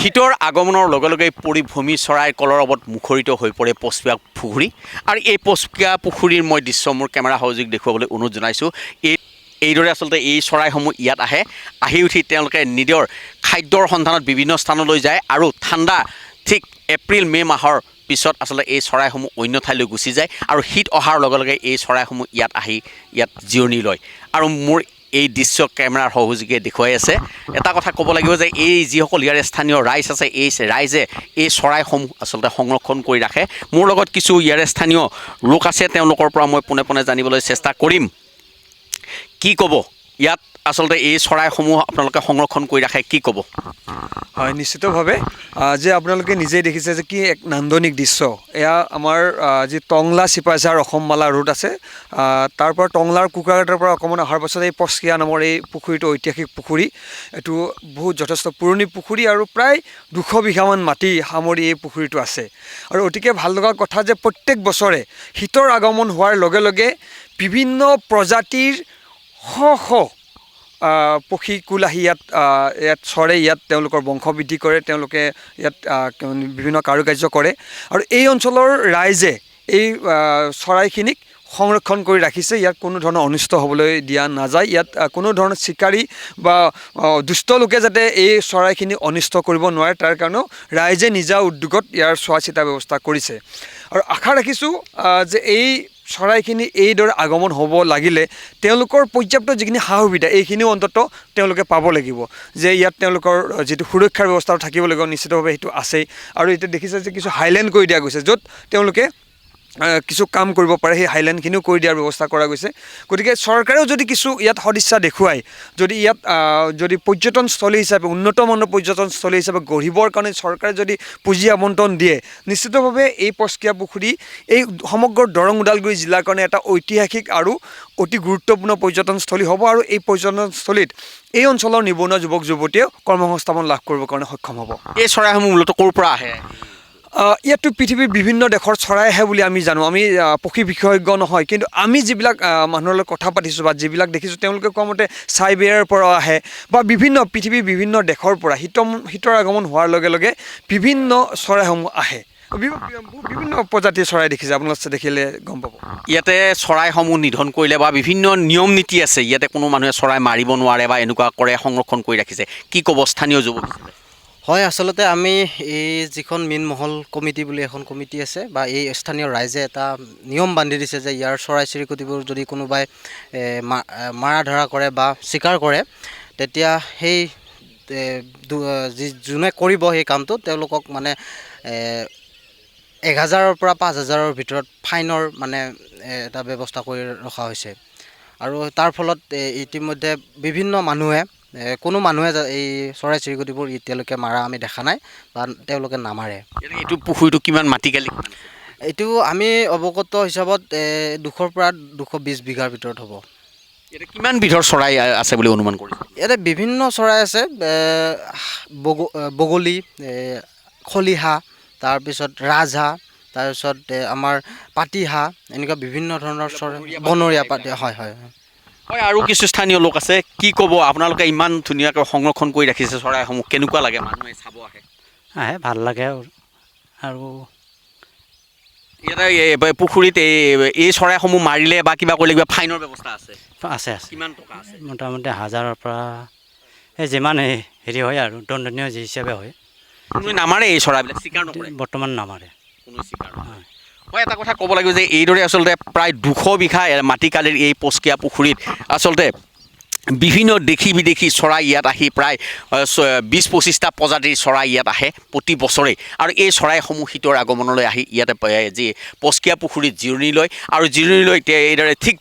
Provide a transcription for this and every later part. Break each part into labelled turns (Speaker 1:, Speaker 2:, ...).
Speaker 1: শীতৰ আগমনৰ লগে লগে পৰিভ্ৰমী চৰাইৰ কলৰৱত মুখৰিত হৈ পৰে পচপীয়া পুখুৰী আৰু এই পচপীয়া পুখুৰীৰ মই দৃশ্য মোৰ কেমেৰা সহযোগ দেখুৱাবলৈ অনুৰোধ জনাইছোঁ। এইদৰে আচলতে এই চৰাইসমূহ ইয়াত আহি উঠি তেওঁলোকে নিজৰ খাদ্যৰ সন্ধানত বিভিন্ন স্থানলৈ যায় আৰু ঠাণ্ডা ঠিক এপ্ৰিল মে' মাহৰ পিছত আচলতে এই চৰাইসমূহ অন্য ঠাইলৈ গুচি যায় আৰু শীত অহাৰ লগে লগে এই চৰাইসমূহ ইয়াত জিৰণি লয় আৰু মোৰ এই দৃশ্য কেমেৰাৰ সহযোগীয়ে দেখুৱাই আছে। এটা কথা ক'ব লাগিব যে এই যিসকল ইয়াৰ স্থানীয় ৰাইজ আছে এই ৰাইজে এই চৰাইসমূহ আচলতে সংৰক্ষণ কৰি ৰাখে। মোৰ লগত কিছু ইয়াৰ স্থানীয় লোক আছে, তেওঁলোকৰ পৰা মই পোনে পোনে জানিবলৈ চেষ্টা কৰিম। কি ক'ব ইয়াত আচলতে এই চৰাইসমূহ আপোনালোকে সংৰক্ষণ কৰি ৰাখে, কি ক'ব?
Speaker 2: হয়, নিশ্চিতভাৱে যে আপোনালোকে নিজেই দেখিছে যে কি এক নান্দনিক দৃশ্য। এয়া আমাৰ যি টংলা চিপাঝাৰ অসমমালা ৰোড আছে, তাৰ পৰা টংলাৰ কুকুৰাঘাটৰ পৰা অকণমান অহাৰ পাছত এই পচকিয়া নামৰ এই পুখুৰীটো ঐতিহাসিক পুখুৰী। এইটো বহুত যথেষ্ট পুৰণি পুখুৰী আৰু প্ৰায় 200 বিঘামান মাটি সামৰি এই পুখুৰীটো আছে। আৰু অতিকে ভাল লগা কথা যে প্ৰত্যেক বছৰে শীতৰ আগমন হোৱাৰ লগে লগে বিভিন্ন প্ৰজাতিৰ শ পক্ষীকুল আহি ইয়াত চৰে, ইয়াত তেওঁলোকৰ বংশবৃদ্ধি কৰে, তেওঁলোকে ইয়াত বিভিন্ন কাৰুকাৰ্য কৰে। আৰু এই অঞ্চলৰ ৰাইজে এই চৰাইখিনিক সংৰক্ষণ কৰি ৰাখিছে। ইয়াত কোনো ধৰণৰ অনিষ্ট হ'বলৈ দিয়া নাযায়। ইয়াত কোনো ধৰণৰ চিকাৰী বা দুষ্ট লোকে যাতে এই চৰাইখিনি অনিষ্ট কৰিব নোৱাৰে তাৰ কাৰণেও ৰাইজে নিজা উদ্যোগত ইয়াৰ চোৱা চিতা ব্যৱস্থা কৰিছে। আৰু আশা ৰাখিছোঁ যে এই চৰাইখিনি এইদৰে আগমন হ'ব লাগিলে তেওঁলোকৰ পৰ্যাপ্ত যিখিনি সা সুবিধা এইখিনিও অন্ততঃ তেওঁলোকে পাব লাগিব। যে ইয়াত তেওঁলোকৰ যিটো সুৰক্ষাৰ ব্যৱস্থা থাকিব লাগিব, নিশ্চিতভাৱে সেইটো আছেই। আৰু এতিয়া দেখিছে যে কিছু হাইলেণ্ড কৰি দিয়া গৈছে, য'ত তেওঁলোকে কিছু কাম কৰিব পাৰে, সেই হাইলেণ্ডখিনিও কৰি দিয়াৰ ব্যৱস্থা কৰা গৈছে। গতিকে চৰকাৰেও যদি কিছু ইয়াত সদিচ্ছা দেখুৱায়, যদি ইয়াত যদি পৰ্যটনস্থলী হিচাপে উন্নতমানৰ পৰ্যটনস্থলী হিচাপে গঢ়িবৰ কাৰণে চৰকাৰে যদি পুঁজি আবণ্টন দিয়ে, নিশ্চিতভাৱে এই পচকিয়া পুখুৰী এই সমগ্ৰ দৰং ওদালগুৰি জিলাৰ কাৰণে এটা ঐতিহাসিক আৰু অতি গুৰুত্বপূৰ্ণ পৰ্যটনস্থলী হ'ব। আৰু এই পৰ্যটনস্থলীত এই অঞ্চলৰ নিবনুৱা যুৱক যুৱতীয়েও কৰ্মসংস্থাপন লাভ কৰিবৰ কাৰণে সক্ষম হ'ব।
Speaker 1: এই চৰাইসমূহ মূলতঃ ক'ৰ পৰা আহে?
Speaker 2: ইয়াততো পৃথিৱীৰ বিভিন্ন দেশৰ চৰাই আহে বুলি আমি জানো। আমি পক্ষী বিশেষজ্ঞ নহয়, কিন্তু আমি যিবিলাক মানুহৰ লগত কথা পাতিছোঁ বা যিবিলাক দেখিছোঁ তেওঁলোকে কোৱা মতে চাইবেৰিয়াৰ পৰা আহে বা পৃথিৱীৰ বিভিন্ন দেশৰ পৰা শীতৰ আগমন হোৱাৰ লগে লগে বিভিন্ন চৰাইসমূহ আহে। বিভিন্ন প্ৰজাতিৰ চৰাই দেখিছে, আপোনালোকে দেখিলে গম পাব।
Speaker 1: ইয়াতে চৰাইসমূহ নিধন কৰিলে বা বিভিন্ন নিয়ম নীতি আছে, ইয়াতে কোনো মানুহে চৰাই মাৰিব নোৱাৰে বা এনেকুৱা কৰে, সংৰক্ষণ কৰি ৰাখিছে, কি ক'ব স্থানীয় যুৱক?
Speaker 3: হয়, আচলতে আমি এই যিখন মীনমহল কমিটি বুলি এখন কমিটি আছে বা এই স্থানীয় ৰাইজে এটা নিয়ম বান্ধি দিছে যে ইয়াৰ চৰাই চিৰিকটিবোৰ যদি কোনোবাই মাৰা ধৰা কৰে বা চিকাৰ কৰে, তেতিয়া সেই যোনে কৰিব সেই কামটো তেওঁলোকক মানে 1000ৰ পৰা 5000ৰ ভিতৰত ফাইনৰ মানে এটা ব্যৱস্থা কৰি ৰখা হৈছে। আৰু তাৰ ফলত ইতিমধ্যে বিভিন্ন মানুহে কোনো মানুহে এই চৰাই চিৰিকটিবোৰ এতিয়ালৈকে মাৰা আমি দেখা নাই বা তেওঁলোকে নামাৰে।
Speaker 1: এইটো পুখুৰীটো কিমান মাটিকালি?
Speaker 3: এইটো আমি অৱগত হিচাপত 200 পৰা 220 বিঘাৰ ভিতৰত হ'ব।
Speaker 1: ইয়াতে কিমান বিধৰ চৰাই আছে বুলি অনুমান কৰিছে?
Speaker 3: ইয়াতে বিভিন্ন চৰাই আছে, বগলী, খলিহা, তাৰপিছত ৰাজহাঁহ, তাৰপিছত আমাৰ পাতিহাঁহ, এনেকুৱা বিভিন্ন ধৰণৰ চৰাই, বনৰীয়া পাতি। হয় হয়
Speaker 1: হয়। আৰু কিছু স্থানীয় লোক আছে, কি ক'ব? আপোনালোকে ইমান ধুনীয়াকৈ সংৰক্ষণ কৰি ৰাখিছে চৰাইসমূহ, কেনেকুৱা লাগে? মানুহে চাব আহে,
Speaker 4: ভাল লাগে। আৰু
Speaker 1: ইয়াতে পুখুৰীত এই চৰাইসমূহ মাৰিলে বা কিবা কৰিলে কিবা ফাইনৰ ব্যৱস্থা আছে?
Speaker 4: আছে।
Speaker 1: কিমান টকা আছে?
Speaker 4: মোটামুটি 1000ৰ পৰা যিমান হেৰি হয় আৰু দণ্ডনীয় যি হিচাপে হয়।
Speaker 1: কোনোৱে নামাৰে এই চৰাইবিলাক? চিকাৰ নকৰে?
Speaker 4: বৰ্তমান নামাৰে।
Speaker 1: কোনো চিকাৰ নকৰে। হয়, এটা কথা ক'ব লাগিব যে এইদৰে আচলতে প্ৰায় 200 বিঘা মাটিকালিৰ এই পচকিয়া পুখুৰীত আচলতে বিভিন্ন দেশী বিদেশী চৰাই ইয়াত আহি প্ৰায় 20-25টা প্ৰজাতিৰ চৰাই ইয়াত আহে প্ৰতি বছৰেই। আৰু এই চৰাইসমূহ শীতৰ আগমনলৈ আহি ইয়াতে যি পচকিয়া পুখুৰীত জিৰণি লয় আৰু জিৰণি লৈ এইদৰে ঠিক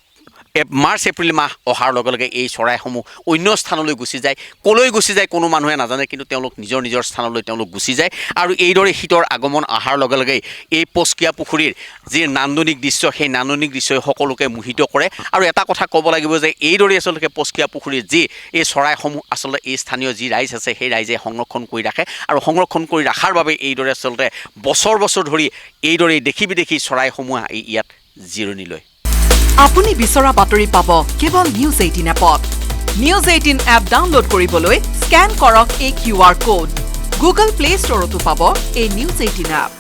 Speaker 1: মাৰ্চ এপ্ৰিল মাহ অহাৰ লগে লগে এই চৰাইসমূহ অন্য স্থানলৈ গুচি যায়। ক'লৈ গুচি যায় কোনো মানুহে নাজানে, কিন্তু তেওঁলোক নিজৰ স্থানলৈ গুচি যায়। আৰু এইদৰে শীতৰ আগমন অহাৰ লগে লগে এই পচকিয়া পুখুৰীৰ যি নান্দনিক দৃশ্য, সেই নান্দনিক দৃশ্যই সকলোকে মোহিত কৰে। আৰু এটা কথা ক'ব লাগিব যে এইদৰে আচলতে পচকিয়া পুখুৰীৰ যি এই চৰাইসমূহ আচলতে এই স্থানীয় যি ৰাইজ আছে সেই ৰাইজে সংৰক্ষণ কৰি ৰাখে। আৰু সংৰক্ষণ কৰি ৰখাৰ বাবে এইদৰে আচলতে বছৰ ধৰি এইদৰে দেশী বিদেশী চৰাইসমূহ ইয়াত জিৰণি লয়।
Speaker 5: আপুনি বিচৰা বাতৰি পাব কেৱল নিউজ 18 এপত। নিউজ 18 এপ ডাউনলোড কৰিবলৈ স্কেন কৰক এই QR কোড। গুগল প্লে ষ্টৰতো পাব এই নিউজ 18 এপ।